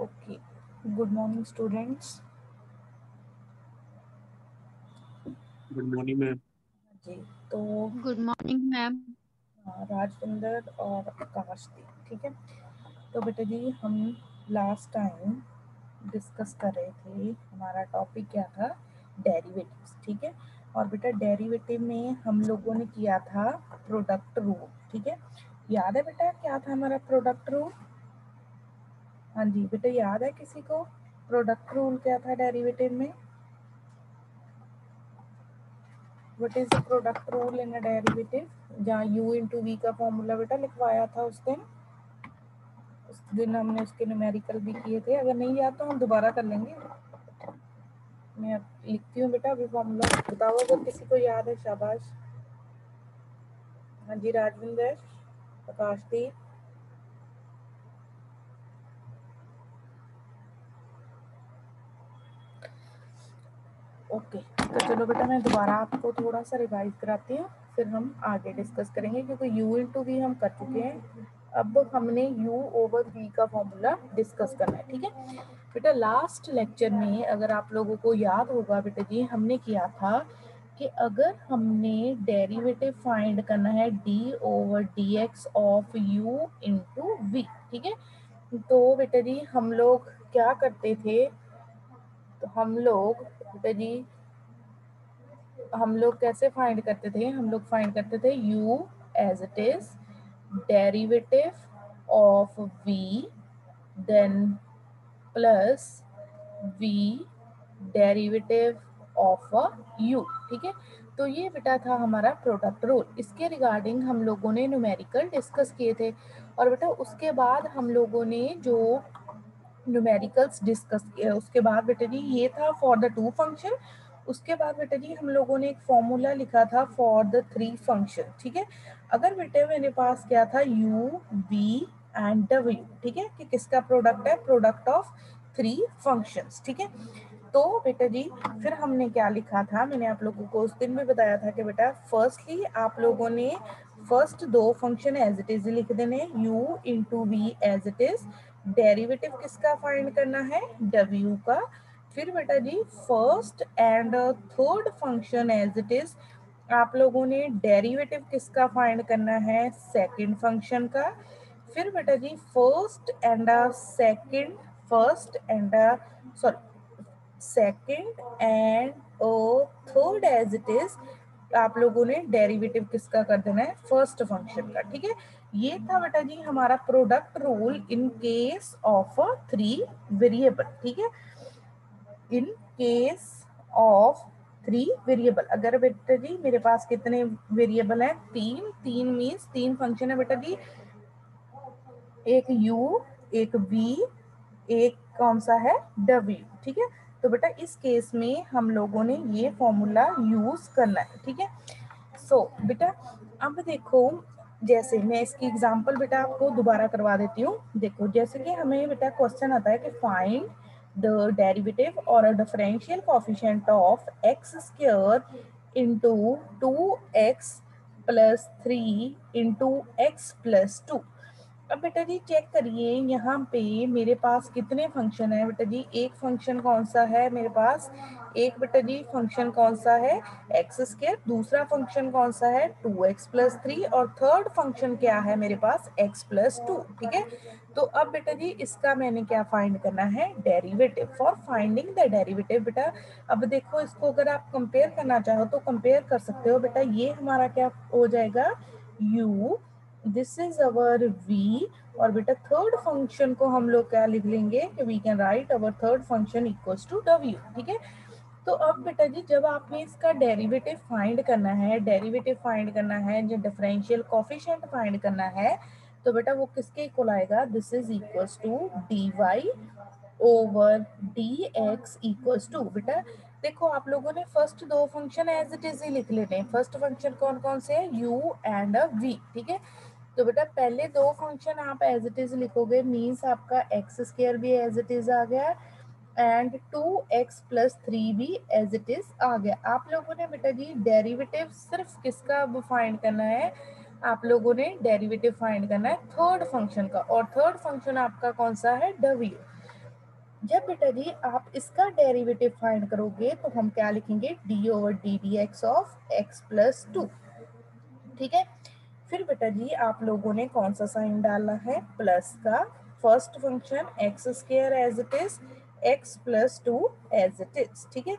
Okay, good morning students. Good morning ma'am. जी, तो good morning ma'am. Rajvinder और आकाश थी, ठीक है। तो बेटा जी, हम लास्ट टाइम डिस्कस कर रहे थे, हमारा टॉपिक क्या था, डेरिवेटिव्स, ठीक है। और बेटा डेरिवेटिव में हम लोगों ने किया था प्रोडक्ट रूल, ठीक है। याद है बेटा क्या था हमारा प्रोडक्ट रूल? हाँ जी बेटा, याद है किसी को प्रोडक्ट रूल क्या था डेरिवेटिव में? What is the product rule in a derivative? जहाँ u इंटू वी का फॉर्मूला बेटा लिखवाया था उस दिन हमने उसके न्यूमेरिकल भी किए थे। अगर नहीं याद तो हम दोबारा कर लेंगे। मैं लिखती हूँ बेटा अभी फॉर्मूला, बताओ अगर किसी को याद है, शाबाश। हाँ जी राजविंदर, प्रकाशदीप। ओके, तो चलो बेटा मैं दोबारा आपको थोड़ा सा रिवाइज कराती हूँ, फिर हम आगे डिस्कस करेंगे, क्योंकि u इंटू वी हम कर चुके हैं। अब हमने u ओवर v का फॉर्मूला डिस्कस करना है, ठीक है बेटा। लास्ट लेक्चर में अगर आप लोगों को याद होगा बेटा जी, हमने किया था कि अगर हमने डेरिवेटिव फाइंड करना है d over D x of u into V, ठीक है। तो बेटा जी हम लोग क्या करते थे, तो हम लोग बेटा जी हम लोग कैसे फाइंड करते थे, हम लोग फाइंड करते थे u as it is derivative of v then plus v derivative of u, ठीक है। तो ये बेटा था हमारा प्रोडक्ट रूल। इसके रिगार्डिंग हम लोगों ने न्यूमेरिकल डिस्कस किए थे। और बेटा उसके बाद हम लोगों ने जो न्यूमेरिकल्स डिस्कस किया, उसके बाद बेटा जी ये था फॉर द टू फंक्शन। उसके बाद बेटा जी हम लोगों ने एक फॉर्मूला लिखा था फॉर द थ्री फंक्शन, ठीक है। अगर बेटे मेरे पास क्या था u v एंड w, ठीक है, कि किसका प्रोडक्ट है, प्रोडक्ट ऑफ थ्री फंक्शंस, ठीक है। तो बेटा जी फिर हमने क्या लिखा था, मैंने आप लोगों को उस दिन भी बताया था कि बेटा फर्स्टली आप लोगों ने फर्स्ट दो फंक्शन एज इट इज लिख देने, u into v as it is. Derivative किसका फाइंड करना है, w का। फिर बेटा जी first and third function as it is आप लोगों ने डेरिवेटिव किसका फाइंड करना है, सेकंड फंक्शन का। फिर बेटा जी first and sorry second and third as it is आप लोगों ने डेरिवेटिव किसका कर देना है, फर्स्ट फंक्शन का, ठीक है। ये था बेटा जी हमारा product rule in case of three variable, ठीक है। In case of three variable, अगर बेटा जी मेरे पास कितने वेरिएबल हैं, तीन। तीन मीन्स तीन फंक्शन है बेटा जी, एक u एक v एक कौन सा है, w, ठीक है। तो बेटा इस केस में हम लोगों ने ये फॉर्मूला यूज करना है, ठीक है। सो बेटा अब देखो, जैसे मैं इसकी एग्जांपल बेटा आपको दोबारा करवा देती हूँ। देखो जैसे कि हमें बेटा क्वेश्चन आता है कि फाइंड द डेरिवेटिव और a differential coefficient of x square into 2x plus 3 into x plus 2। अब बेटा जी चेक करिए, यहाँ पे मेरे पास कितने फंक्शन है बेटा जी। एक फंक्शन कौन सा है मेरे पास, एक बेटा जी फंक्शन कौन सा है, एक्स स्क्वायर। दूसरा फंक्शन कौन सा है, 2x प्लस 3। और थर्ड फंक्शन क्या है मेरे पास, x प्लस 2, ठीक है। तो अब बेटा जी इसका मैंने क्या फाइंड करना है, derivative. For finding the derivative बेटा, अब देखो इसको अगर आप कंपेयर करना चाहो तो कंपेयर कर सकते हो बेटा। ये हमारा क्या हो जाएगा, u, this is our v। और बेटा थर्ड फंक्शन को हम लोग क्या लिख लेंगे कि we can write our third function equals to w, ठीक है। तो अब बेटा जी जब आपने इसका डेरिवेटिव फाइंड करना है, डेरिवेटिव फाइंड करना है, जो डिफरेंशियल कोएफिशिएंट फाइंड करना है, तो बेटा वो किसके इक्वल आएगा, this is equals to dy over dx equals to. बेटा देखो आप लोगों ने फर्स्ट दो फंक्शन एज इट इज ही लिख लेने हैं। फर्स्ट फंक्शन कौन कौन से है, u एंड v, ठीक है। तो बेटा पहले दो फंक्शन आप एज इट इज लिखोगे, मीन्स आपका एक्स स्क्वायर भी एज इट इज आ गया एंड 2x प्लस 3 भी एज इट इज आ गया। आप लोगों ने बेटा जी डेरिवेटिव सिर्फ किसका अब फाइंड करना है, आप लोगों ने डेरिवेटिव फाइंड करना है थर्ड फंक्शन का। और थर्ड फंक्शन आपका कौन सा है, w। जब बेटा जी आप इसका डेरिवेटिव फाइंड करोगे तो हम क्या लिखेंगे, D over D D x of x plus to. ठीक है, फिर बेटा जी आप लोगों ने कौन सा साइन डालना है, प्लस का, first function X square as it is, X plus two as it is. ठीक है,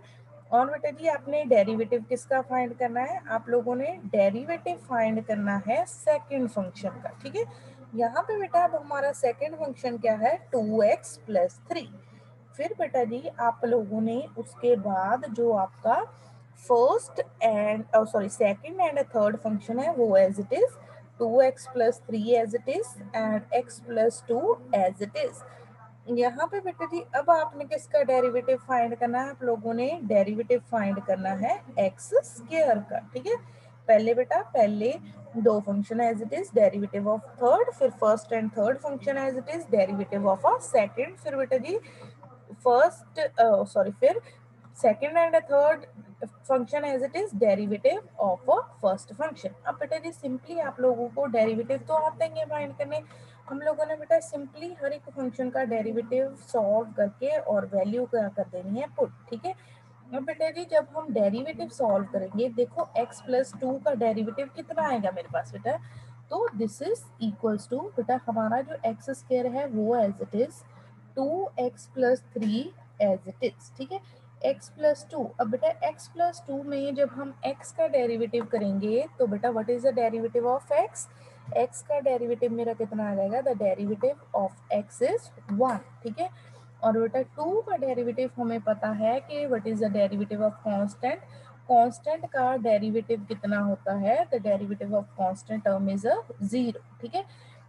और बेटा जी आपने डेरिवेटिव किसका फाइंड करना है, आप लोगों ने डेरिवेटिव फाइंड करना है सेकंड फंक्शन का। ठीक है, यहाँ पे बेटा अब हमारा सेकंड फंक्शन क्या है, 2x प्लस 3। फिर बेटा जी आप लोगों ने उसके बाद जो आपका first and sorry second and third function है वो as it is, 2x plus 3 as it is and x plus 2 as it is. यहाँ पे बेटा जी अब आपने किसका डेरिवेटिव फाइंड करना है, आप लोगों ने डेरिवेटिव फाइंड करना है एक्स स्क्वायर का। ठीक है, पहले बेटा पहले दो function as it is, derivative of third, फिर first and third function as it is, derivative of a second, फिर बेटा जी फर्स्ट सॉरी फिर second and third function as it is, derivative of a first function. अब बेटा जी simply आप लोगों को डेरिवेटिव तो आते हैं फाइंड करने, हम लोगों ने बेटा सिंपली हर एक फंक्शन का डेरिवेटिव सॉल्व करके और वैल्यू क्या कर देनी है, पुट। ठीक है, अब बेटा जी जब हम डेरिवेटिव सॉल्व करेंगे, देखो x प्लस टू का डेरिवेटिव कितना आएगा मेरे पास बेटा, तो दिस इज इक्वल्स टू बेटा हमारा जो एक्स स्क्वायर है वो as it is 2x plus 3 as it is. ठीक है, x प्लस टू, अब बेटा x प्लस टू में जब हम x का डेरिवेटिव करेंगे तो बेटा what is the derivative of x, x का डेरिवेटिव मेरा कितना आ जाएगा, the derivative of x is 1। ठीक है, और बेटा टू का डेरिवेटिव हमें पता है कि what is the derivative of constant, constant का डेरिवेटिव कितना होता है, the derivative of constant term is a 0। ठीक है,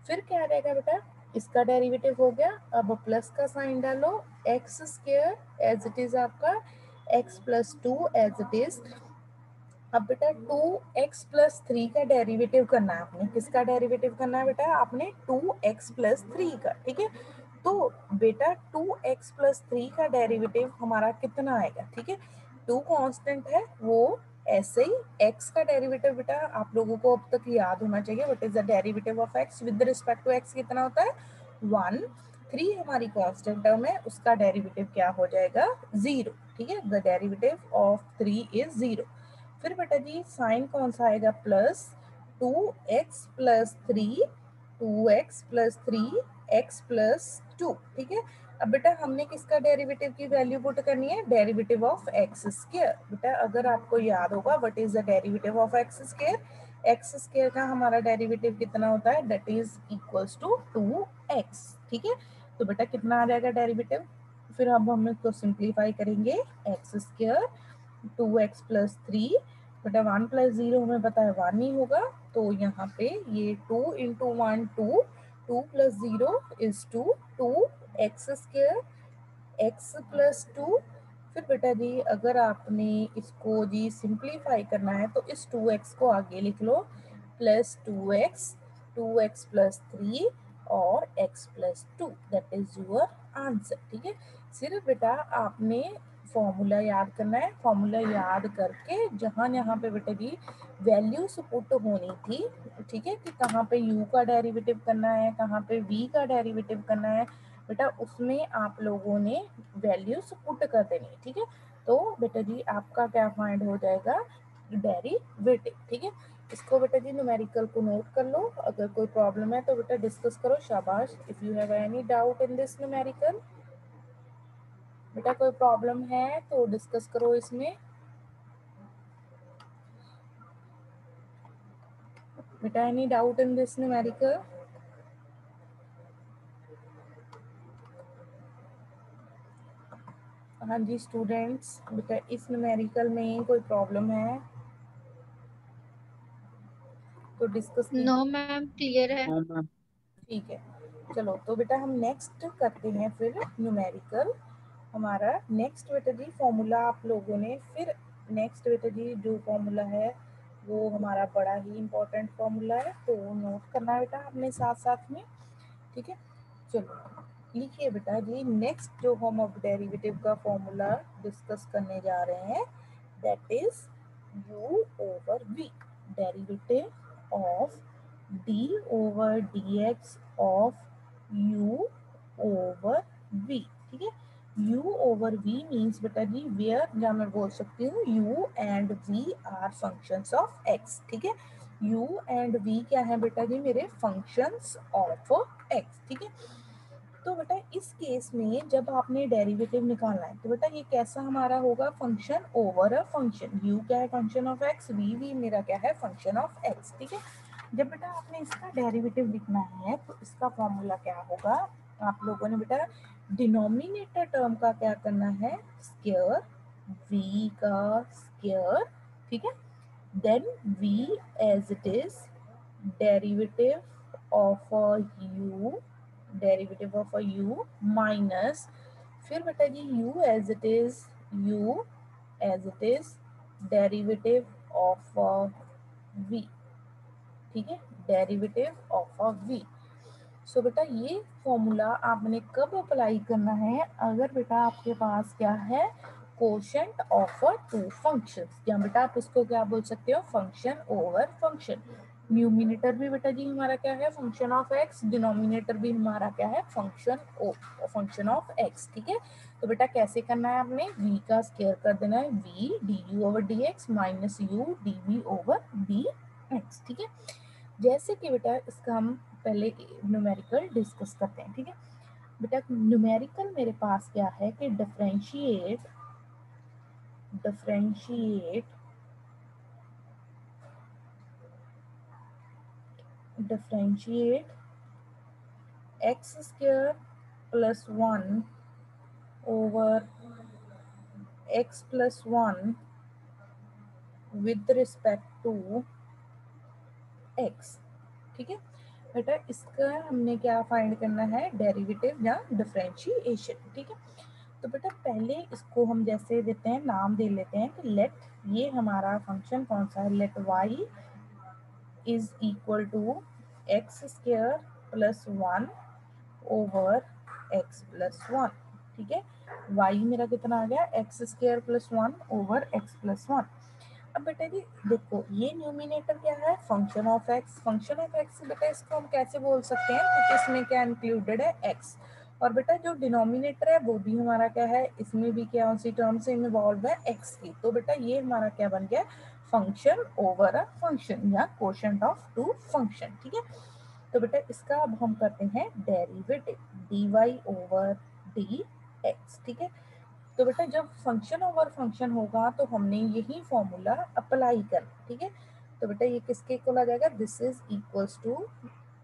फिर क्या आ जाएगा बेटा, इसका डेरिवेटिव हो गया, अब प्लस का साइन डालो, x square as it is आपका x plus two as it is. अब बेटा 2x प्लस 3 का डेरिवेटिव करना है आपने, किसका डेरिवेटिव करना है बेटा, आपने 2x प्लस 3 का। ठीक है, तो बेटा 2x प्लस 3 का डेरिवेटिव हमारा कितना आएगा, ठीक है, 2 कांस्टेंट है वो, ऐसे ही x का डेरिवेटिव बेटा आप लोगों को अब तक याद होना चाहिए, what is the derivative of x with respect to x कितना होता है 1, 3 हमारी कांस्टेंट टर्म है, उसका डेरिवेटिव क्या हो जाएगा 0। ठीक है, द डेरिवेटिव ऑफ 3 इज 0। फिर बेटा जी साइन कौन सा आएगा, plus 2x plus 3, 2x plus 3 x plus 2। ठीक है, अब बेटा हमने किसका डेरिवेटिव की वैल्यू पुट करनी है, डेरिवेटिव ऑफ एक्स स्क्वायर। बेटा अगर आपको याद होगा what is the derivative of x square, x square का हमारा डेरिवेटिव कितना होता है, that is equals to 2x। ठीक है, तो बेटा कितना आ जाएगा डेरिवेटिव, फिर अब हम इसको सिंप्लीफाई करेंगे, एक्स स्क्वायर 2x प्लस 3 बेटा 1 प्लस 0 हमें पता है 1 ही होगा, तो यहाँ पे ये 2 into 1 2, 2 plus 0 is 2, 2 x square x plus 2। फिर बेटा जी अगर आपने इसको जी सिंप्लीफाई करना है तो इस 2x को आगे लिख लो, प्लस 2x, 2x प्लस 3 और x plus 2, that is your answer. ठीक है, सिर्फ बेटा आपने फॉर्मूला याद करना है, फॉर्मूला याद करके जहाँ यहाँ पे बेटा जी वैल्यूज पुट होनी थी, ठीक है, कि कहाँ पे u का डेरिवेटिव करना है, कहाँ पे v का डेरिवेटिव करना है, बेटा उसमें आप लोगों ने वैल्यूज पुट कर देनी। ठीक है, तो बेटा जी आपका क्या फाइंड हो जाएगा, डेरिवेटिव। ठीक है, इसको बेटा जी न्यूमेरिकल को नोट कर लो, अगर कोई प्रॉब्लम है तो बेटा डिस्कस करो, शाबाश। If you have any doubt in this numerical, बेटा कोई प्रॉब्लम है तो डिस्कस करो इसमें, बेटा any doubt in this numerical. हाँ जी स्टूडेंट्स, बेटा इस न्यूमेरिकल में कोई प्रॉब्लम है तो डिस्कस कीजिए। नो मैम क्लियर है। हाँ मैम। ठीक है, चलो तो बेटा हम नेक्स्ट करते हैं फिर न्यूमेरिकल। हमारा नेक्स्ट बेटा जी फॉर्मूला आप लोगों ने फिर नेक्स्ट बेटा जी जो फॉर्मूला है वो हमारा बड़ा ही इम्पोर्टेंट फॉर्मूला है, तो नोट करना है बेटा आपने साथ साथ में। ठीक है, चलो लिखिए बेटा जी, नेक्स्ट जो हम अब डेरिवेटिव का फॉर्मूला डिस्कस करने जा रहे हैं, that is u over v, derivative of d over dx of u over v। ठीक है, u over v मीन्स बेटा जी वेयर, या मैं बोल सकती हूँ u and v are functions of x, ठीक है। u and v क्या है बेटा जी, मेरे फंक्शंस ऑफ x, ठीक है। तो बेटा इस केस में जब आपने डेरिवेटिव निकालना है तो बेटा ये कैसा हमारा होगा, function over a function. u क्या है, फंक्शन ऑफ x, v मेरा क्या है, फंक्शन ऑफ x, ठीक है। जब बेटा आपने इसका डेरिवेटिव लिखना है तो इसका फॉर्मूला क्या होगा, आप लोगों ने बेटा डिनोमिनेटर टर्म का क्या करना है, स्क्वायर, v का स्क्वायर, ठीक है। Then v as it is derivative of u, derivative of u minus, फिर बेटा जी u as it is, u as it is derivative of v, ठीक है, derivative of uh v। So बेटा ये फॉर्मूला आपने कब अप्लाई करना है, अगर बेटा आपके पास क्या है, कोशेंट ऑफ टू फंक्शंस, या बेटा आप इसको क्या बोल सकते हो, फंक्शन ओवर फंक्शन। न्यूमिनेटर भी बेटा जी हमारा क्या है, फंक्शन ऑफ एक्स, डिनोमिनेटर भी हमारा क्या है, फंक्शन ऑफ एक्स, ठीक है। तो बेटा कैसे करना है, आपने v का स्क्वायर कर देना है, v du over dx minus u dv over dx, ठीक है। जैसे कि बेटा इसका हम पहले न्यूमेरिकल डिस्कस करते हैं, ठीक है। बेटा न्यूमेरिकल मेरे पास क्या है कि differentiate differentiate differentiate X square plus 1 over X plus 1 with respect to X, ठीक है। बेटा इसका हमने क्या फाइंड करना है, डेरिवेटिव या डिफरेंशिएशन, ठीक है। तो बेटा पहले इसको हम जैसे देते हैं, नाम दे लेते हैं कि लेट, ये हमारा फंक्शन कौन सा है, let y is equal to x square plus 1 over X plus 1, ठीक है। y मेरा कितना आ गया, X square plus 1 over X plus 1। अब बेटा जी देखो ये न्यूमिनेटर क्या है, function of X, function of X बेटा इसको हम कैसे बोल सकते हैं, क्योंकि इसमें क्या इंक्लूडेड है एक्स। और बेटा जो डिनोमिनेटर है वो भी हमारा क्या है, इसमें भी क्या उसी टर्म से इन्वॉल्व है एक्स की। तो बेटा ये हमारा क्या बन गया, फंक्शन ओवर अ फंक्शन या कोशेंट ऑफ टू फंक्शन, ठीक है। तो बेटा इसका अब हम करते हैं डेरिवेटिव, dy ओवर dx, ठीक है। तो बेटा जब फंक्शन ओवर फंक्शन होगा तो हमने यही फॉर्मूला अप्लाई करना, ठीक है। तो बेटा ये किसके इक्वल आ जाएगा, दिस इज इक्वल्स टू,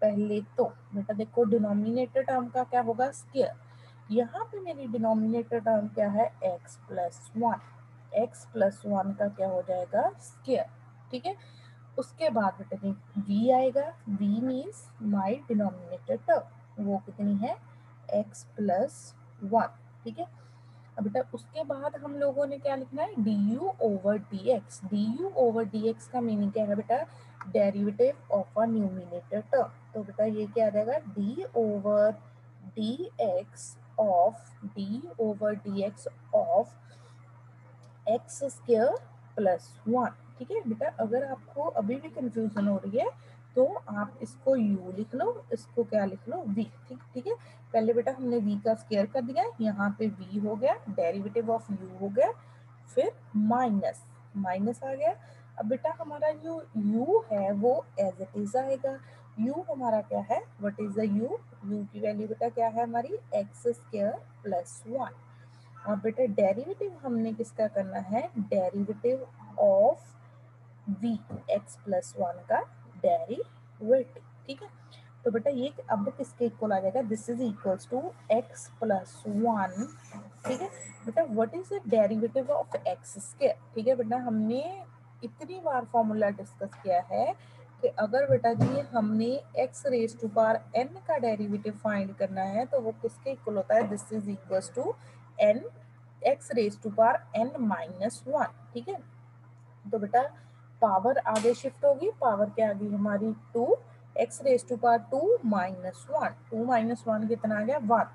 पहले तो बेटा देखो डिनोमिनेटर टर्म का क्या होगा, स्क्वायर, यहाँ पे मेरी डिनोमिनेटर टर्म क्या है, x प्लस 1, एक्स प्लस 1 का क्या हो जाएगा, स्क्वायर, ठीक है। उसके बाद बेटा v आएगा, v means my denominator term, वो कितनी है, x प्लस 1, ठीक है। अब बेटा उसके बाद हम लोगों ने क्या लिखना है, du over dx, du over dx का मीनिंग क्या है बेटा, derivative of a numerator term. तो बेटा ये क्या आ जाएगा, d over dx of x square plus 1, ठीक है। बेटा अगर आपको अभी भी कंफ्यूजन हो रही है तो आप इसको u लिख लो, इसको क्या लिख लो, v, ठीक है। पहले बेटा हमने v का स्क्वायर कर दिया, यहाँ पे v हो गया, डेरिवेटिव ऑफ u हो गया, फिर माइनस माइनस आ गया। अब बेटा हमारा जो u है वो एज इट इज आएगा, u हमारा क्या है, व्हाट इज द u की वैल्यू बेटा क्या है हमारी, एक्स स्क्वायर प्लस 1। और बेटा डेरिवेटिव हमने किसका करना है, derivative of v x plus 1 का डेरिवेटिव, ठीक है। तो बेटा ये अब किसके इक्वल आ जाएगा, this is equals to x plus 1, ठीक है। बेटा what is the derivative of x square, ठीक है। बेटा हमने इतनी बार फॉर्मूला डिस्कस किया है कि अगर बेटा जी हमने x raise to power n का डेरिवेटिव फाइंड करना है तो वो किसके इक्वल होता है, this is equals to n x raise to power n minus 1, ठीक है। तो बेटा पावर आगे शिफ्ट होगी, पावर क्या आ गई हमारी 2, X raise to power 2 minus 1, 2 minus 1 कितना आ गया 1।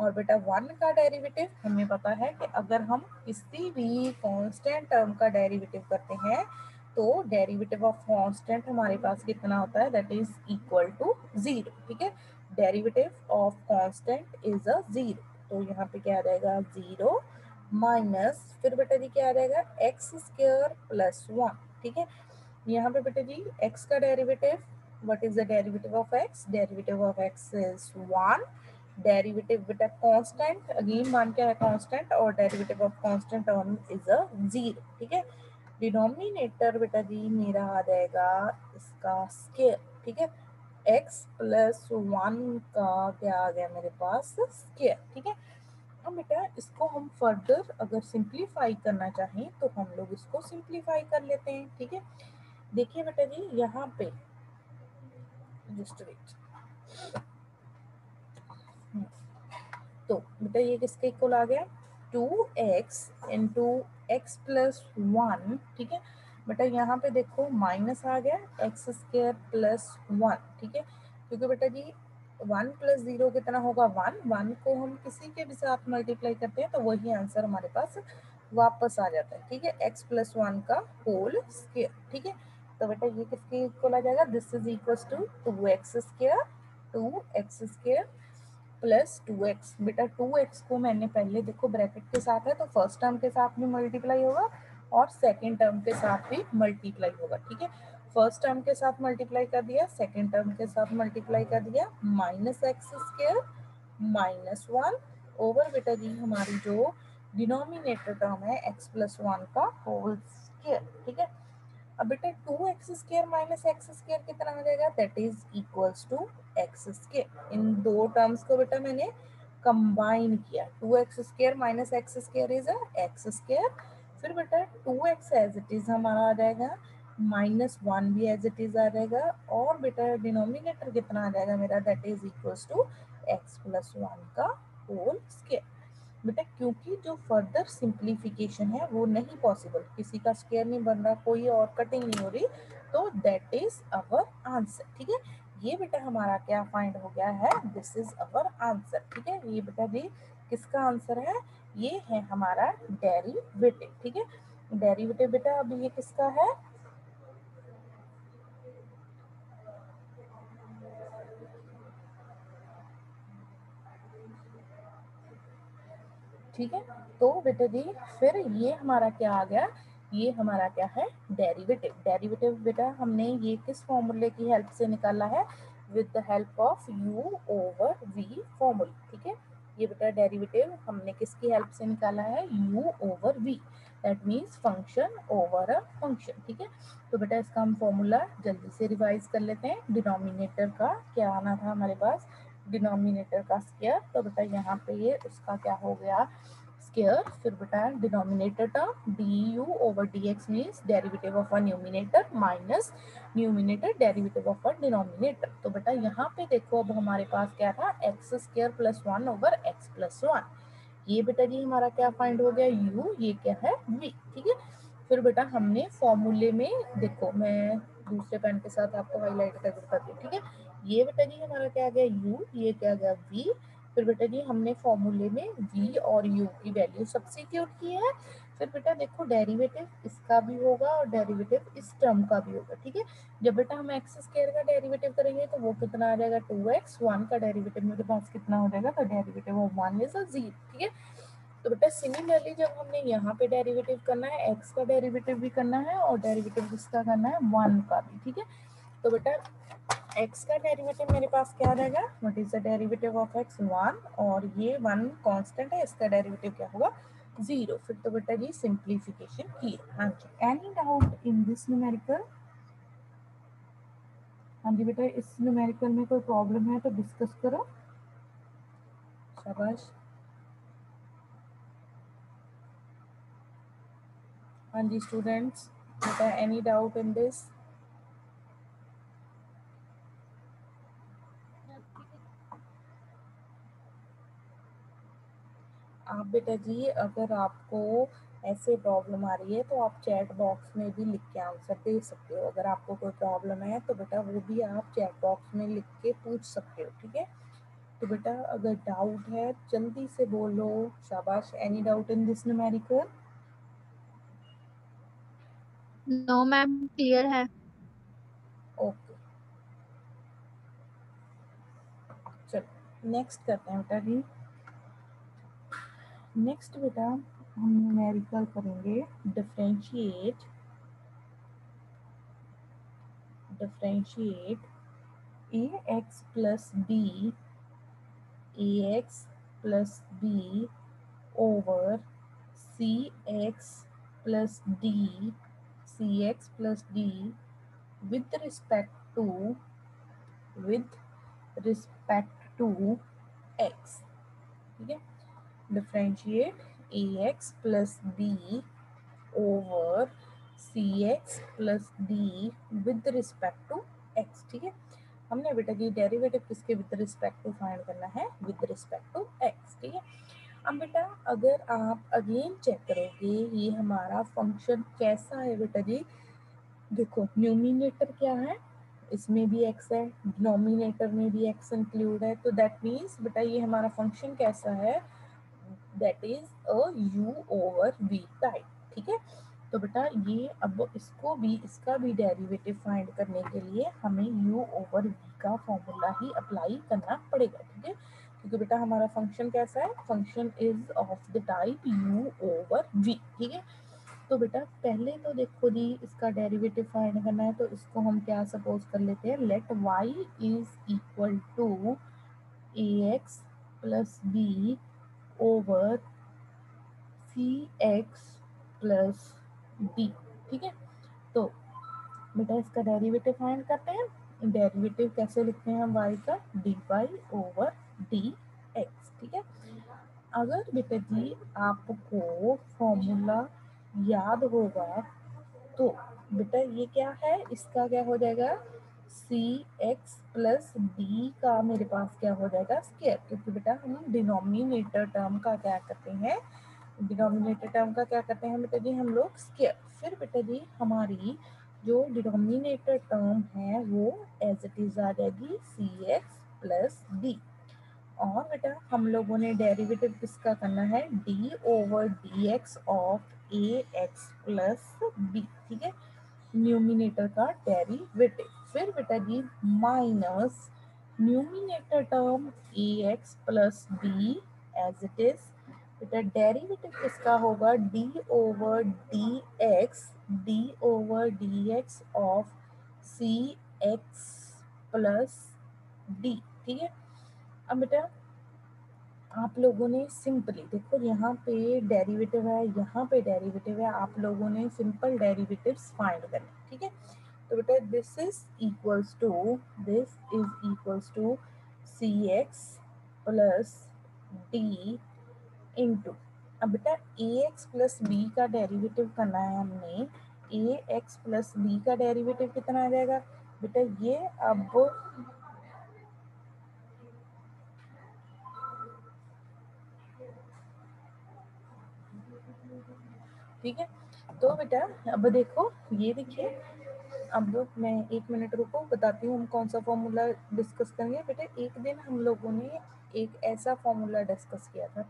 और बेटा 1 का डेरिवेटिव हमें पता है कि अगर हम किसी भी कांस्टेंट टर्म का डेरिवेटिव करते हैं तो डेरिवेटिव ऑफ कांस्टेंट हमारे पास कितना होता है, दैट इज इक्वल टू 0, ठीक है। Derivative of constant is a 0, तो यहाँ पे क्या आ जाएगा 0 माइनस, फिर बेटा जी क्या आ जाएगा एक्स स्क्वायर प्लस 1, ठीक है। यहाँ पे बेटा जी x का derivative, what is the derivative of x, derivative of x is 1, derivative बेटा कांस्टेंट, अगेन मान क्या है कांस्टेंट, और derivative of constant term is a 0, ठीक है। डिनोमिनेटर बेटा जी मेरा आ जाएगा इसका स्क्वायर, ठीक है। x प्लस 1 का क्या आ गया मेरे पास स्क्वायर, ठीक है। अब बेटा इसको हम फर्दर अगर सिंप्लीफाई करना चाहें तो हम लोग इसको सिंप्लीफाई कर लेते हैं, ठीक है। देखिए बेटा जी यहाँ पे जस्ट वेट, तो बेटा ये किसके इक्वल आ गया 2x इंटू एक्स प्लस 1, ठीक है। बेटा यहाँ पे देखो माइनस आ गया एक्स स्क्वायर प्लस 1, ठीक है, क्योंकि बेटा जी 1 प्लस 0 कितना होगा 1, 1 को हम किसी के भी साथ मल्टीप्लाई करते हैं तो वही आंसर हमारे पास वापस आ जाता है, ठीक है, x प्लस 1 का होल स्क्वायर, ठीक है। तो बेटा ये किसके इक्वल आ जाएगा, this is equal to 2x square, 2x square plus 2x, बेटा 2x को मैंने पहले देखो ब्रैकेट के साथ है तो फर्स्ट टर्म के साथ भी मल्टीप्लाई होगा और सेकेंड टर्म के साथ भी मल्टीप्लाई होगा, ठीक है। फर्स्ट टर्म के साथ मल्टीप्लाई कर दिया, सेकेंड टर्म के साथ मल्टीप्लाई कर दिया, minus x square minus 1 over बेटा जी हमारी जो डिनोमिनेटर टर्म है x प्लस 1 का होल स्क्वायर, ठीक है। अब बेटा 2x square minus x square कितना हो जाएगा, that is equals to x square. इन दो टर्म्स को बेटा मैंने कंबाइन किया, 2x square minus x square is x square, फिर बेटा 2x एज इट इज हमारा आ जाएगा, माइनस 1 भी एज इट इज आ जाएगा, और बेटा डिनोमिनेटर कितना आ जाएगा मेरा, that is equals to X plus 1 का होल स्क्वायर। बेटा क्योंकि जो फर्दर सिंप्लीफिकेशन है वो नहीं पॉसिबल, किसी का स्क्वायर नहीं बन रहा, कोई और कटिंग नहीं हो रही, तो दैट इज अवर आंसर, ठीक है। ये बेटा हमारा क्या फाइंड हो गया है, दिस इज अवर आंसर, ठीक है। ये बेटा जी किसका आंसर है, ये है हमारा डेरिवेटिव, ठीक है। डेरिवेटिव बेटा अब ये किसका है, ठीक है। तो बेटा जी फिर ये हमारा क्या आ गया, ये हमारा क्या है डेरिवेटिव, डेरिवेटिव बेटा हमने ये किस फॉर्मूले की हेल्प से निकाला है, with the help of u over v formula, ठीक है। ये बेटा डेरिवेटिव हमने किसकी हेल्प से निकाला है, u over v, that means function over a function, ठीक है। तो बेटा इसका हम फॉर्मूला जल्दी से रिवाइज कर लेते हैं। डिनोमिनेटर का क्या आना था हमारे पास, डिनोमिनेटर का स्क्वायर, तो बेटा यहाँ पे ये उसका क्या हो गया स्क्वायर, फिर बेटा denominator term du over dx means derivative of a numerator minus numerator derivative of a denominator. तो बेटा यहाँ पे देखो अब हमारे पास क्या था x square plus 1 over X plus 1, ये बेटा जी हमारा क्या फाइंड हो गया u, ये क्या है v, ठीक है। फिर बेटा हमने फॉर्मूले में देखो, मैं दूसरे पेन के साथ आपको हाईलाइट कर देता हूँ, ठीक है। ये बेटा जी हमारा क्या आ गया u, ये क्या आ गया v, फिर बेटा जी हमने फॉर्मूले में v और u की वैल्यू सब्स्टिट्यूट की है। फिर बेटा देखो डेरिवेटिव इसका भी होगा और डेरिवेटिव इस टर्म का भी होगा, ठीक है। जब बेटा हम एक्स स्क्वायर का डेरिवेटिव करेंगे तो वो कितना आ जाएगा 2x, 1 का डेरिवेटिव मेरे पास कितना हो जाएगा, तो डेरिवेटिव ऑफ 1 इज 0, ठीक है। तो बेटा सिमिलरली जब हमने यहाँ पे डेरिवेटिव करना है, एक्स का डेरिवेटिव भी करना है और डेरिवेटिव किसका करना है 1 का भी, ठीक है। तो बेटा x का डेरिवेटिव मेरे पास क्या आ जाएगा, what is the derivative of x 1, और ये 1 कांस्टेंट है, इसका डेरिवेटिव क्या होगा 0। फिर तो बेटा जी सिंप्लीफिकेशन की, हाँ जी। Any doubt in this numerical, हाँ जी बेटा इस न्यूमेरिकल में कोई प्रॉब्लम है तो डिस्कस करो, शाबाश। हाँ जी स्टूडेंट्स, बेटा एनी डाउट इन दिस, आप बेटा जी अगर आपको ऐसे प्रॉब्लम आ रही है तो आप चैट बॉक्स में भी लिख के आंसर दे सकते हो, अगर आपको कोई प्रॉब्लम है तो बेटा वो भी आप चैट बॉक्स में लिख के पूछ सकते हो, ठीक है। तो बेटा अगर डाउट है जल्दी से बोलो, शाबाश। Any doubt in this numerical, no ma'am clear है। ओके चलो नेक्स्ट करते हैं बेटा जी। नेक्स्ट बेटा हम न्यूमेरिकल करेंगे differentiate ax plus b over cx plus d with respect to x, ठीक है। Differentiate ax plus b over cx plus d with respect to x, ठीक है। हमने बेटा ये डेरिवेटिव किसके विद रिस्पेक्ट टू फाइंड करना है, विद रिस्पेक्ट टू x, ठीक है। अब बेटा अगर आप अगेन चेक करोगे ये हमारा फंक्शन कैसा है बेटा जी, देखो न्यूमिनेटर क्या है, इसमें भी x है, डिनोमिनेटर में भी x इंक्लूड है, तो दैट मीन्स बेटा ये हमारा फंक्शन कैसा है, that is a u over v type, ठीक है। तो बेटा ये अब इसको भी इसका भी डेरिवेटिव फाइंड करने के लिए हमें u ओवर v का फॉर्मूला ही अप्लाई करना पड़ेगा, ठीक है। क्योंकि बेटा हमारा फंक्शन कैसा है, function is of the type u over v, ठीक है। तो बेटा पहले तो देखो जी इसका डेरिवेटिव फाइंड करना है, तो इसको हम क्या सपोज कर लेते हैं, let y is equal to ax plus b over cx plus d, ठीक है। तो बेटा इसका डेरिवेटिव फाइंड करते हैं, डेरिवेटिव कैसे लिखते हैं हम y का, dy ओवर dx, ठीक है। अगर बेटा जी आपको फॉर्मूला याद होगा तो बेटा ये क्या है, इसका क्या हो जाएगा, सी एक्स प्लस डी का मेरे पास क्या हो जाएगा स्क्वायर, क्योंकि बेटा हम डिनोमिनेटर टर्म का क्या करते हैं, डिनोमिनेटर टर्म का क्या करते हैं बेटा जी हम लोग स्क्वायर। फिर बेटा जी हमारी जो डिनोमिनेटर टर्म है वो एज इट इज आ जाएगी सी एक्स प्लस डी, और बेटा हम लोगों ने डेरिवेटिव किसका करना है, d over D x of a x plus b, ठीक है, न्यूमिनेटर का डेरिवेटिव। फिर बेटा जी minus numerator term a x plus b as it is, बेटा डेरिवेटिव किसका होगा, d over D x of c x plus d, ठीक है। अब बेटा आप लोगों ने सिंपली देखो यहाँ पे डेरिवेटिव है, यहाँ पे डेरिवेटिव है, आप लोगों ने सिंपल डेरिवेटिव्स फाइंड करने, ठीक है। तो बेटा this is equals to C x plus D into, अब बेटा ए एक्स प्लस बी का डेरिवेटिव करना है हमने, ए एक्स प्लस बी का डेरिवेटिव कितना आ जाएगा बेटा, ये अब ठीक है। तो बेटा अब देखो ये देखिए, अब मैं 1 मिनट रुको बताती हूँ हम कौन सा फॉर्मूला डिस्कस करेंगे। बेटा एक दिन हम लोगों ने एक ऐसा फॉर्मूला डिस्कस किया था,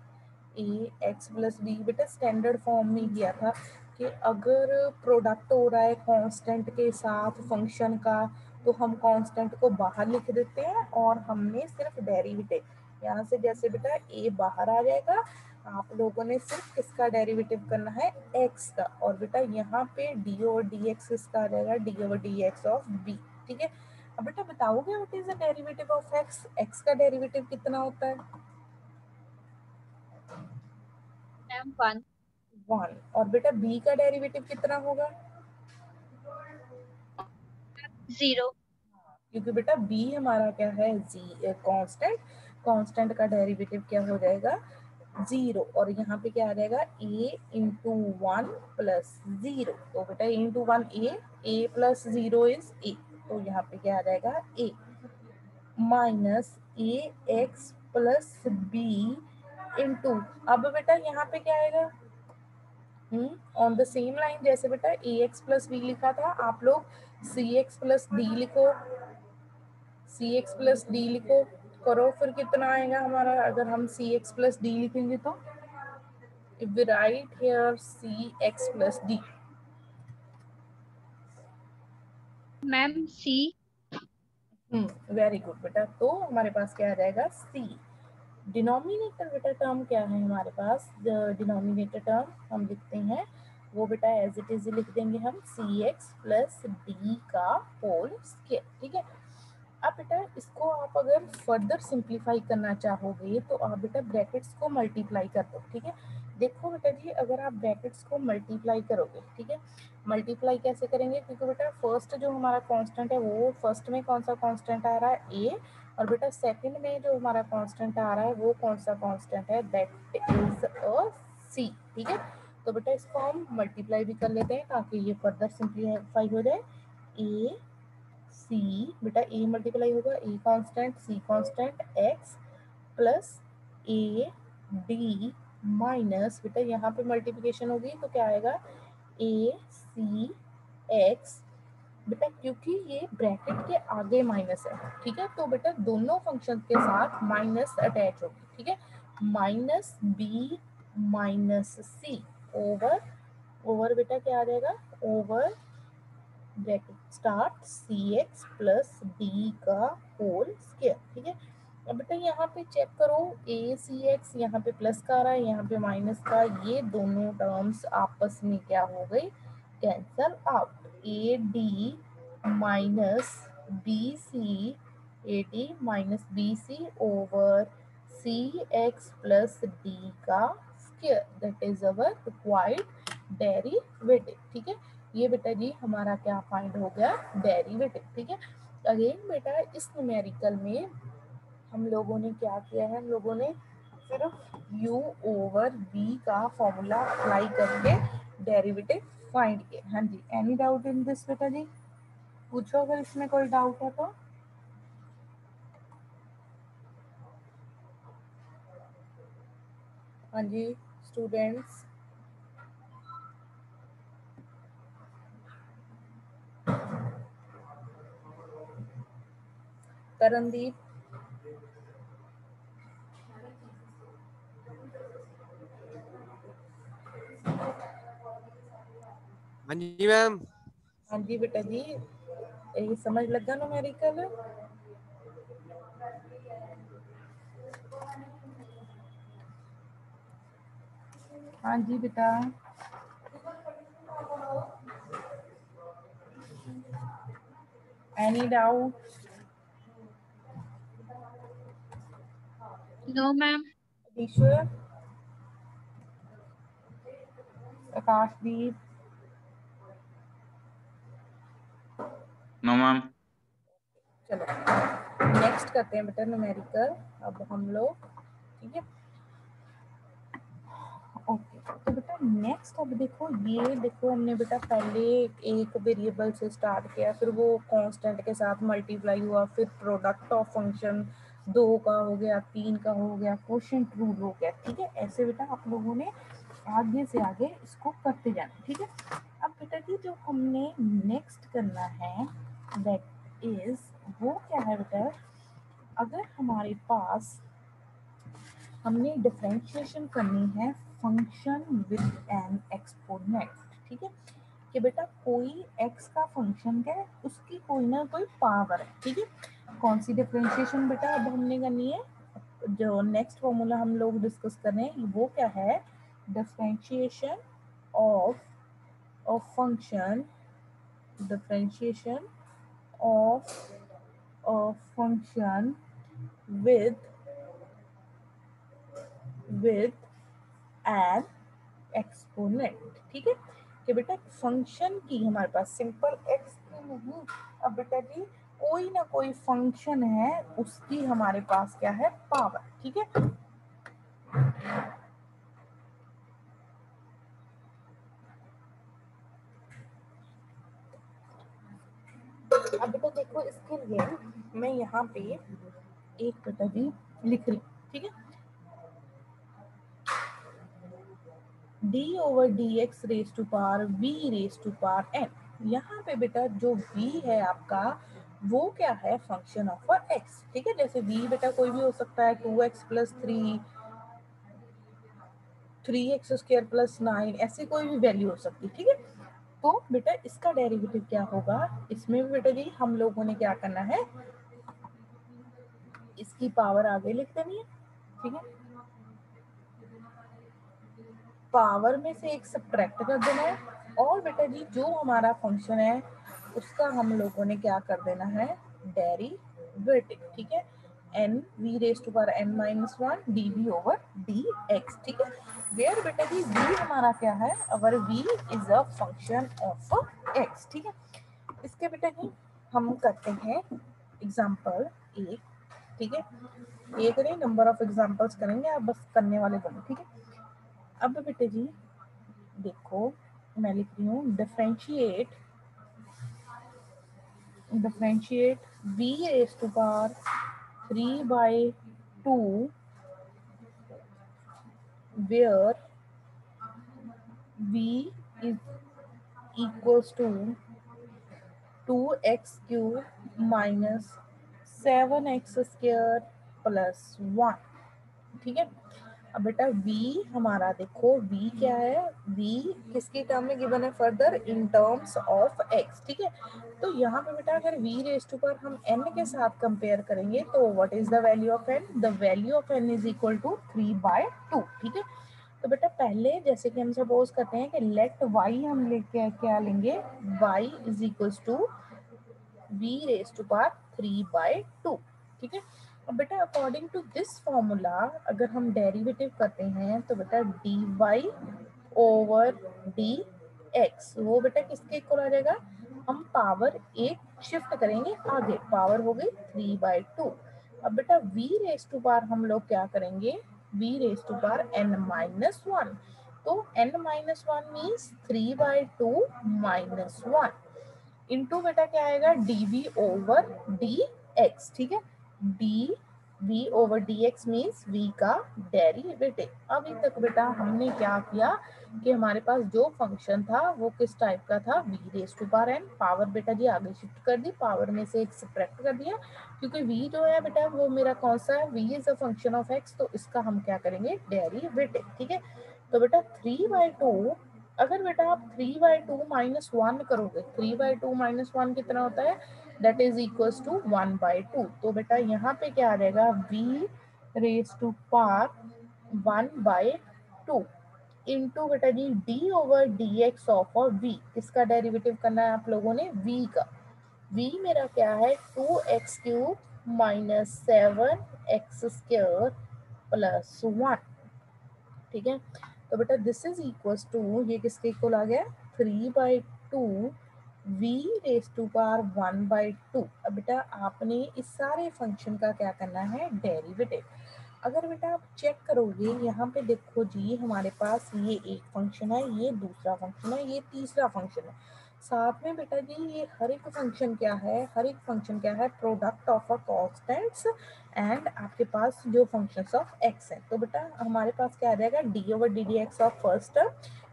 ए एक्स प्लस बी, बेटा स्टैंडर्ड फॉर्म में किया था कि अगर प्रोडक्ट हो रहा है कांस्टेंट के साथ फंक्शन का, तो हम कांस्टेंट को बाहर लिख देते हैं और हमने सिर्फ डेरिवेटिव यहाँ से, जैसे बेटा ए बाहर आ जाएगा, आप लोगों ने सिर्फ किसका डेरिवेटिव करना है, एक्स का, और बेटा यहाँ पे डी ओवर डी एक्स किसका आ जाएगा, D over D x of B, ठीक है। अब बेटा बताओगे what is the derivative of X, X का डेरिवेटिव कितना होता है, मैम 1 वन, और बेटा बी का डेरिवेटिव कितना होगा, 0 क्योंकि बेटा बी हमारा क्या है, जी कांस्टेंट, कांस्टेंट का डेरिवेटिव क्या हो जाएगा, जीरो, और यहाँ पे क्या आ जाएगा, ए इंटू वन प्लस जीरो, तो बेटा into one A plus zero is a, तो यहाँ पे क्या आ जाएगा ए, माइनस ए एक्स प्लस बी इंटू, अब बेटा यहाँ पे क्या आएगा, ऑन द सेम लाइन, जैसे बेटा ए एक्स प्लस बी लिखा था, आप लोग सी एक्स प्लस डी लिखो, सी एक्स प्लस डी लिखो, करो, फिर कितना आएगा हमारा, अगर हम सी एक्स प्लस डी लिखेंगे तो, if we write here cx plus d, ma'am C very good बेटा, तो हमारे पास क्या आ जाएगा c, डिनोमिनेटर बेटा टर्म क्या है हमारे पास, डिनोमिनेटर टर्म हम लिखते हैं वो बेटा एज इट इज लिख देंगे हम cx प्लस डी का होल स्क्वायर, ठीक है। अब बेटा इसको आप अगर फर्दर सिंप्लीफाई करना चाहोगे तो आप बेटा ब्रैकेट्स को मल्टीप्लाई कर दो, ठीक है। देखो बेटा जी अगर आप ब्रैकेट्स को मल्टीप्लाई करोगे, ठीक है, मल्टीप्लाई कैसे करेंगे, क्योंकि बेटा फर्स्ट जो हमारा कांस्टेंट है वो फर्स्ट में कौन सा कांस्टेंट आ रहा है a, और बेटा सेकंड में जो हमारा कांस्टेंट आ रहा है वो कौन सा कांस्टेंट है, दैट इज अ c, ठीक है। तो बेटा इसको हम मल्टीप्लाई भी कर लेते हैं ताकि ये फर्दर सिंप्लीफाई हो जाए। a c बेटा a मल्टीप्लाई होगा a constant c constant x plus a d minus बेटा यहाँ पे मल्टीप्लिकेशन होगी तो क्या आएगा a c x, बेटा क्योंकि ये ब्रैकेट के आगे माइनस है, ठीक है, तो बेटा दोनों फंक्शन के साथ माइनस अटैच होगी, ठीक है, माइनस बी माइनस सी ओवर ओवर बेटा क्या आ जाएगा, ओवर ब्रैकेट स्टार्ट सी एक्स प्लस डी का होल स्क्वायर, ठीक है। अब बेटा यहाँ पे चेक करो ए सी एक्स यहाँ पे प्लस का आ रहा है, यहाँ पे माइनस का, ये दोनों टर्म्स आपस में क्या हो गई, cancel out, a d minus b c, a d minus b c over c x plus d का square, that is our required derivative, ठीक है। ये बेटा जी हमारा क्या फाइंड हो गया, डेरिवेटिव, ठीक है। अगेन बेटा इस न्यूमेरिकल में हम लोगों ने क्या किया है, हम लोगों ने सिर्फ u ओवर v का फॉर्मूला अप्लाई करके डेरिवेटिव फाइंड किया। हाँ जी, एनी डाउट इन दिस बेटा जी, पूछो अगर इसमें कोई डाउट है तो। हाँ जी स्टूडेंट्स, करणदीप, हाँ जी मैम। हाँ जी बेटा जी, ये समझ लगा न्यूमेरिकल, हाँ जी बेटा, एनी डाउट, नो मैम। ईश्वर, आकाशदीप, नो मैम। चलो नेक्स्ट करते हैं बेटा न्यूमेरिकल अब हम लोग, ठीक है। ओके तो बेटा नेक्स्ट अब देखो, ये देखो हमने बेटा पहले एक वेरिएबल से स्टार्ट किया, फिर वो कांस्टेंट के साथ मल्टीप्लाई हुआ, फिर प्रोडक्ट ऑफ फंक्शन 2 का हो गया, 3 का हो गया, क्वोशिएंट रूल हो गया, ठीक है। ऐसे बेटा आप लोगों ने आगे से आगे इसको करते जाना, ठीक है। अब बेटा जी जो हमने नेक्स्ट करना है दैट इज वो क्या है बेटा, अगर हमारे पास हमने डिफरेंशिएशन करनी है फंक्शन विद एन एक्सपोनेंट, ठीक है, कि बेटा कोई x का फंक्शन है, उसकी कोई ना कोई पावर है, ठीक है। कौन सी डिफरेंशिएशन बेटा अब हमने करनी है, जो नेक्स्ट फॉर्मूला हम लोग डिस्कस कर रहे हैं वो क्या है, differentiation of function, differentiation of function with N exponent, ठीक है, कि बेटा फंक्शन की हमारे पास सिंपल एक्स की नहीं, अब बेटा जी कोई ना कोई फंक्शन है उसकी हमारे पास क्या है, पावर, ठीक है। अब बेटा देखो इसके लिए मैं यहाँ पे एक बेटा जी लिख रही हूँ, ठीक है, d over D X raise to power v raise to power n, यहाँ पे बेटा जो v है आपका वो क्या है, फंक्शन ऑफ x, ठीक है। जैसे v बेटा कोई भी हो सकता है, 2x plus 3, 3x square plus 9, ऐसे कोई भी वैल्यू हो सकती है, ठीक है। तो बेटा इसका डेरिवेटिव क्या होगा, इसमें भी बेटा जी हम लोगों ने क्या करना है, इसकी पावर आगे लिख देनी है, ठीक है, पावर में से एक सब्ट्रैक्ट कर देना है और बेटा जी जो हमारा फंक्शन है उसका हम लोगों ने क्या कर देना है, डेरिवेटिव। ठीक है, n v raise to power n minus 1 dv over dx। ठीक है, वेयर बेटा जी v हमारा क्या है, अवर v is a function of x। ठीक है, इसके बेटा जी हम करते हैं एग्जांपल एक। ठीक है, एक नहीं नंबर ऑफ एग्जांपल्स करेंगे, आप बस करने वाले बनो। ठीक है, अब बेटे जी देखो मैं लिख रही हूँ differentiate v raise to power 3/2 where v is equals to 2x cube minus 7x square plus 1। ठीक है, अब बेटा v हमारा देखो v क्या है, v किसके टर्म में गिवन है, further in terms of x। ठीक है, तो यहाँ पे बेटा अगर v रेज टू पर हम n के साथ कंपेयर करेंगे तो what is the value of n, the value of n is equal to 3/2। ठीक है, तो बेटा पहले जैसे कि हम सपोज करते हैं कि लेट y हम लेके क्या लेंगे, y is equal to v raise to power 3/2। ठीक है, अब बेटा अकॉर्डिंग टू दिस फॉर्मूला अगर हम डेरिवेटिव करते हैं तो बेटा dy ओवर dx वो बेटा किसके इक्वल आ जाएगा, हम पावर एक शिफ्ट करेंगे आगे, पावर हो गई 3/2। अब बेटा v रेज टू पावर हम लोग क्या करेंगे, v raise to power n minus 1, तो n minus 1 means 3/2 minus 1 into बेटा क्या आएगा dv ओवर dx। ठीक है, dv over dx means v का डेरिवेटिव। अभी तक बेटा हमने क्या किया कि हमारे पास जो फंक्शन था वो किस टाइप का था, v raise to power n, power बेटा जी आगे शिफ्ट कर दी, पावर में से एक सब्ट्रैक्ट कर दिया क्योंकि v जो है बेटा वो मेरा कौन सा है, v is a function of x, तो इसका हम क्या करेंगे, डेरिवेटिव। ठीक है, तो बेटा 3/2 अगर बेटा आप 3/2 माइनस 1 करोगे, 3/2 माइनस 1 कितना होता है, दैट इज इक्वल्स टू 1/2। तो बेटा यहाँ पे क्या आ जाएगा, v raise to power 1/2 into बेटा जी d over dx of v, इसका डेरिवेटिव करना है आप लोगों ने v का, v मेरा क्या है 2x cube minus 7x square plus 1। ठीक है, तो बेटा दिस इज इक्वल्स टू, ये किसके इक्वल आ गया, 3/2 v रेज टू पावर 1/2। अब बेटा आपने इस सारे फंक्शन का क्या करना है, डेरिवेटिव। अगर बेटा आप चेक करोगे यहाँ पे देखो जी हमारे पास ये एक फंक्शन है, ये दूसरा फंक्शन है, ये तीसरा फंक्शन है, साथ में बेटा जी ये हर एक फंक्शन क्या है, हर एक फंक्शन क्या है, product of a constants and आपके पास जो फंक्शंस ऑफ x है। तो बेटा हमारे पास क्या आ जाएगा, d over D D x of first term,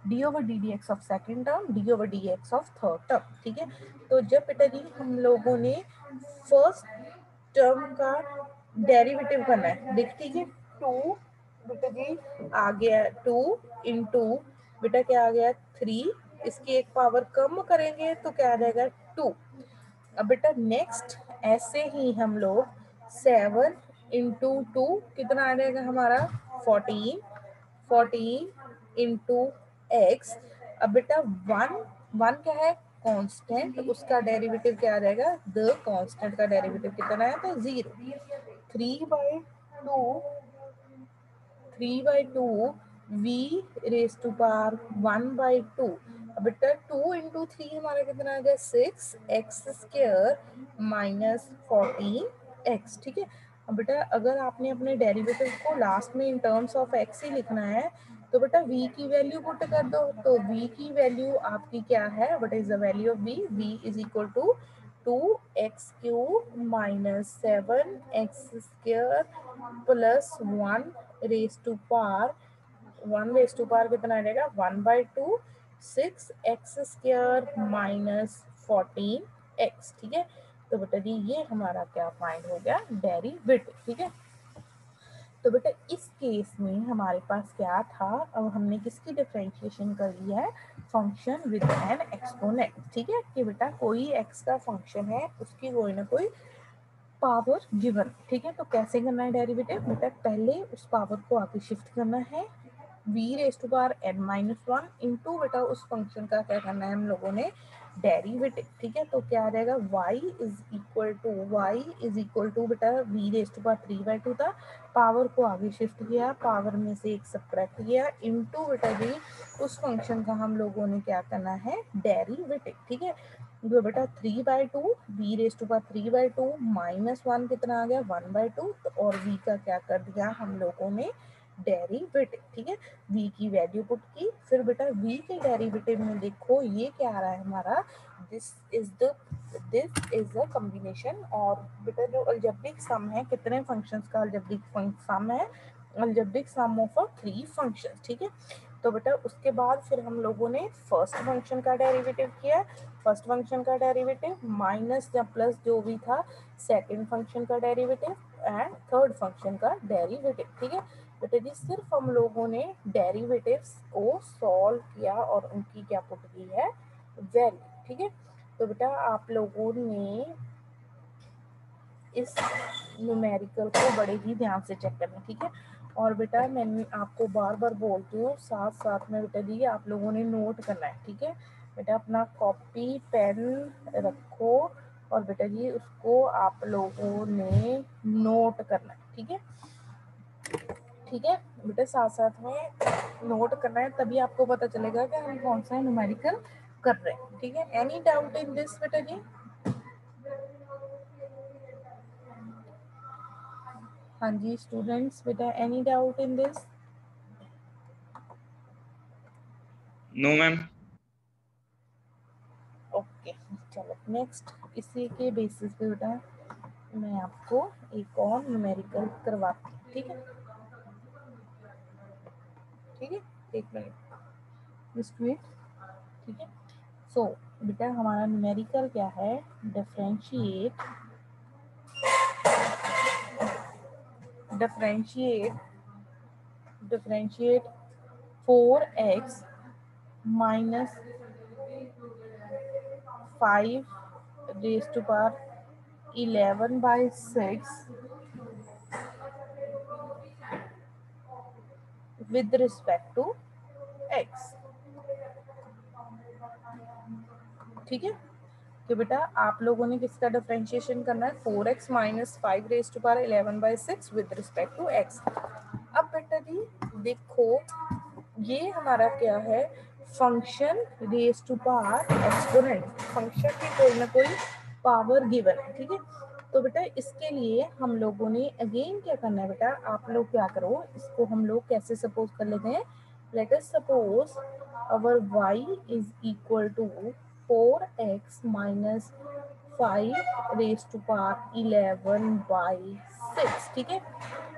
d over D D x of second term, d over D x of third term. ठीक है, तो जब बेटा जी हम लोगों ने फर्स्ट टर्म का डेरिवेटिव करना है, देख ठीक है, 2 बेटा जी आ गया 2 इंटू बेटा क्या आ गया 3, इसकी एक पावर कम करेंगे तो क्या आ जाएगा 2। अब बेटा नेक्स्ट ऐसे ही हम लोग 7 इंटू 2 कितना आ जाएगा हमारा 14 इंटू एक्स। अब बेटा 1 क्या है, कांस्टेंट, उसका डेरिवेटिव क्या आ जाएगा, द कांस्टेंट का डेरिवेटिव कितना है, तो 0। 3/2 v रेज टू पावर 1/2। अब बेटा 2 इंटू 3 हमारा कितना आ गया 6x स्क्वायर माइनस 14x। ठीक है, अब बेटा अगर आपने अपने डेरिवेटिव को लास्ट में इन टर्म्स ऑफ x ही लिखना है तो बेटा v की वैल्यू पुट कर दो, तो v की वैल्यू आपकी क्या है, what is the value of v, v is equal to 2x cube minus 7x square plus 1 raise to power, 1 raise to power कितना आ जाएगा 1/2, 6x स्क्वायर माइनस 14x। ठीक है, तो बेटा जी ये हमारा क्या फाइंड हो गया, डेरिवेटिव। ठीक है, तो बेटा इस केस में हमारे पास क्या था, अब हमने किसकी डिफरेंशिएशन कर ली है, फंक्शन विद एन एक्सपोनेंट। ठीक है, कि बेटा कोई x का फंक्शन है उसकी कोई ना कोई पावर गिवन, ठीक है। तो कैसे करना है डेरिवेटिव बेटा, पहले उस पावर को आगे शिफ्ट करना है v raise to power n-1 into बेटा उस फंक्शन का क्या करना है हम लोगों ने डेरिवेटिव, ठीक है। तो क्या आ जाएगा y इज इक्वल टू बेटा v रेज टू पावर 3/2 था, पावर को आगे शिफ्ट किया, पावर में से एक सबट्रैक्ट किया इंटू बेटा जी उस फंक्शन का हम लोगों ने क्या करना है डेरिवेटिव, ठीक है। जो बेटा 3/2 v रेज टू पावर 3/2 -1 कितना आ गया 1/2, और v का क्या कर दिया हम लोगों ने डेरिवेटिव, ठीक है। v की वैल्यू पुट की, फिर बेटा v के डेरिवेटिव में देखो ये क्या आ रहा है हमारा, दिस इज द कॉम्बिनेशन, और बेटा जो अलजेब्रिक सम है कितने फंक्शंस का अलजेब्रिक सम है, अलजेब्रिक सम ऑफ 3 फंक्शंस, ठीक है। तो बेटा उसके बाद फिर हम लोगों ने फर्स्ट फंक्शन का डेरिवेटिव किया, फर्स्ट फंक्शन का डेरिवेटिव माइनस या प्लस जो भी था सेकंड फंक्शन का डेरिवेटिव एंड थर्ड फंक्शन का डेरिवेटिव, ठीक है। बेटा जी सिर्फ हम लोगों ने डेरिवेटिव्स को सॉल्व किया और उनकी क्या पुट की है वैल्यू, ठीक है। तो बेटा आप लोगों ने इस न्यूमेरिकल को बड़े ही ध्यान से चेक करना, ठीक है। और बेटा मैंने आपको बार बार बोलती हूँ साथ साथ में बेटा जी आप लोगों ने नोट करना है, ठीक है। बेटा अपना कॉपी पेन रखो और बेटा जी उसको आप लोगों ने नोट करना है, ठीक है, ठीक है। बेटा साथ साथ में नोट करना है, तभी आपको पता चलेगा कि हम कौन सा न्यूमेरिकल कर रहे हैं, ठीक है। एनी डाउट इन दिस बेटा जी? हाँ जी स्टूडेंट्स, बेटा any doubt in this? No ma'am. Okay चलो नेक्स्ट, इसी के बेसिस पे बेटा मैं आपको एक और न्यूमेरिकल करवाती हूँ, ठीक है, ठीक है, एक मिनट जस्ट वेट, ठीक है। सो बेटा हमारा न्यूमेरिकल क्या है, differentiate differentiate 4x minus 5 raised to power 11/6 with respect to x, ठीक है। तो बेटा आप लोगों ने किसका डिफरेंशिएशन करना है, 4x minus 5 raise to power 11/6 with respect to x। अब बेटा जी देखो ये हमारा क्या है, function raise to power exponent, function की कोई ना कोई पावर गिवन है, ठीक है। तो बेटा इसके लिए हम लोगों ने अगेन क्या करना है बेटा, आप लोग क्या करो इसको हम लोग कैसे सपोज कर लेते हैं, let us suppose our y is equal to 4x minus 5 raise to power 11/6, ठीक है।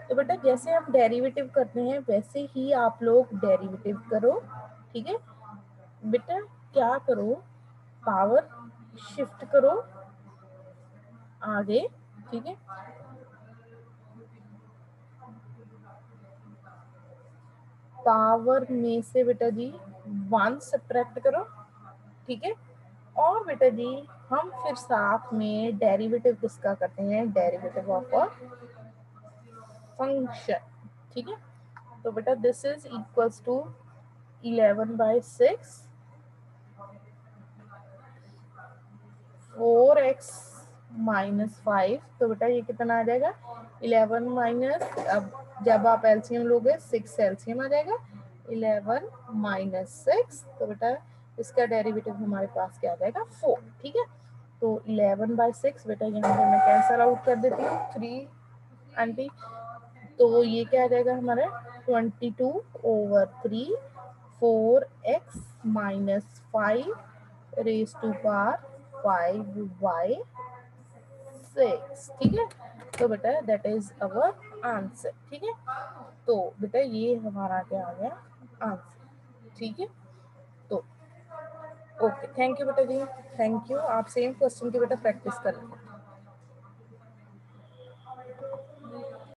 तो बेटा जैसे हम डेरिवेटिव करते हैं वैसे ही आप लोग डेरिवेटिव करो, ठीक है। बेटा क्या करो, पावर शिफ्ट करो आगे, ठीक है, पावर में से बेटा जी 1 सब्ट्रैक्ट करो, ठीक है। और बेटा जी हम फिर साथ में डेरिवेटिव किसका करते हैं, डेरिवेटिव ऑफ अ फंक्शन, ठीक है। तो बेटा this is equals to 11/6 4x minus 5, तो बेटा ये कितना आ जाएगा 11 माइनस, अब जब आप एलसीएम लोगे 6 एलसीएम आ जाएगा 11 माइनस 6, तो बेटा इसका डेरिवेटिव हमारे पास क्या आ जाएगा 4, ठीक है। तो 11/6 बेटा यहाँ पे मैं कैंसल आउट कर देती हूँ 3 आंटी, तो ये क्या आ जाएगा हमारा 22/3 4x minus 5 raise to power 5/6, ठीक है। तो बेटा दैट इज अवर आंसर, ठीक है। तो बेटा ये हमारा क्या आ गया आंसर, ठीक है। तो ओके थैंक यू बेटा जी, थैंक यू। आप सेम क्वेश्चन की बेटा प्रैक्टिस कर लें।